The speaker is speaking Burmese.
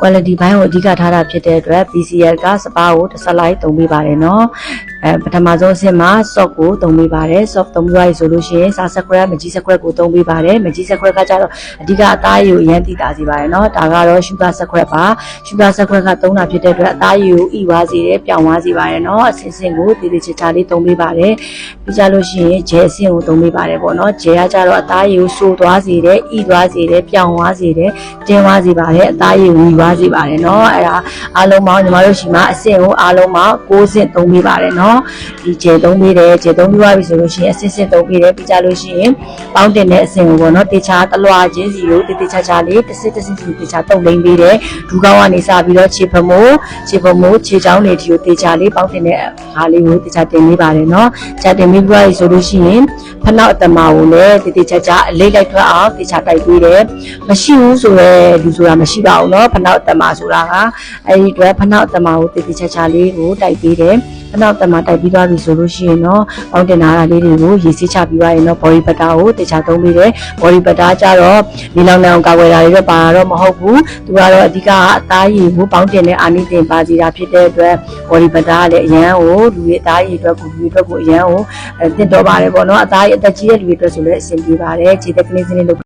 quality ဘိုင်းကိုအဓိကထားတာဖြစ်တဲ့အတွက် BCL ကစပါးကိုတစ်ဆက်လိုက်သုံးပေးပါတယ်နော်ပထမဆုံးအဆင့်မှာ soft ကိုသုံးပေးပါတယ် soft သုံးပြီးသွားပြီဆိုလို့ရှိရင်စာစကွက်မကြီးစကွက်ကိုသုံးပေးပါတယ်မကြီးစကွက်ကကြတော့အဓိကအသားရည်ကိုအရင်သိတာစီပါတယ်နော်ဒါကတော့ sugar စကွက်ပါ sugar စကွက်ကသုံးတာဖြစ်တဲ့အတွက်အသားရည်ကိုဣွားစေတယ်ပြောင်းသွားစေပါတယ်နော်အစင်းစင်းကိုတည်တည်ချာချာလေးသုံးပေးပါတယ်ပြီးကြလို့ရှိရင်ဂျယ်အဆင့်ကိုသုံးပေးပါတယ်ပေါ့နော်ဂျယ်ကကြတော့အသားရည်ကိုဆိုးသွားစေတယ်ဣသွားစေတယ်ပြောင်းသွားစေတယ်တင်းသွားစေပါတယ်အသားရည်ဝီသွားစေပါတယ်နော်အဲ့ဒါအားလုံးပေါင်းညီမတို့ရှိမှအဆင့်ကိုအားလုံးပေါင်း6ဆင့်သုံးပေးပါတယ်နော်ဒီဂျယ်သုံးပေးတယ်ဂျယ်သုံးပြီးသွားပြီဆိုလို့ရှိရင်အဆင့်ဆင့်သုံးပေးတယ်ပြီးကြလို့ရှိရင်ပေါင်းတင်တဲ့အဆင့်ကိုပေါ့နော်တေချာတလွာချင်းစီကိုတေချာချာလေးတစ်စစ်စီတေချာတုံလိမ့်ပေးတယ်ဒူးကောင်းကနေစပြီးတော့ခြေဖမိုးခြေချောင်းတွေဒီကိုတေချာလေးပေါင်းတင်တဲ့ဟာလေးကိုတေချာတင်ပေးပါတယ်နော်ဂျာတင်ပေးပြီးသွားပြီဆိုလို့ရှိရင်ဖနောက်အတမာကိုလည်းတေချာချာအလေးလိုက်ထွက်အောင်တေချာတိုက်ပေးတယ်မရှိဘူးဆိုတော့လူဆိုတာမရှိပါဘူးเนาะဖနောက်အတမာဆိုတာကအဲဒီအတွက်ဖနောက်အတမာကိုတေချာချာလေးကိုတိုက်ပေးတယ်ဖနောက်အတမာတိုက်ပြီးသွားပြီဆိုလို့ရှိရင်เนาะပေါင်းတင်ထားတာလေးတွေကိုရေစေးချပြီးသွားရင်เนาะ body butter ကိုတေချာသုံးပေးတယ် body butter ကြတော့နေလောင်နေအောင်ကာကွယ်တာတွေတော့ပါတော့မဟုတ်ဘူးသူကတော့အဓိကအသားရည်ကိုပေါင်းတင်တဲ့အာနိသင်ပါစီတာဖြစ်တဲ့အတွက် body butter ကလည်းအရန်ကိုလူတွေအသားရည်အတွက်ကိုလူတွေအတွက်ကိုအရန်ကိုတင့်တော်ပါတယ်ပေါ့เนาะအသားရည်အသက်ကြီးတဲ့လူတွေအတွက်ဆိုလည်းအဆင်ပြေပါတယ်ခြေသက်ကလေးစင်းလေး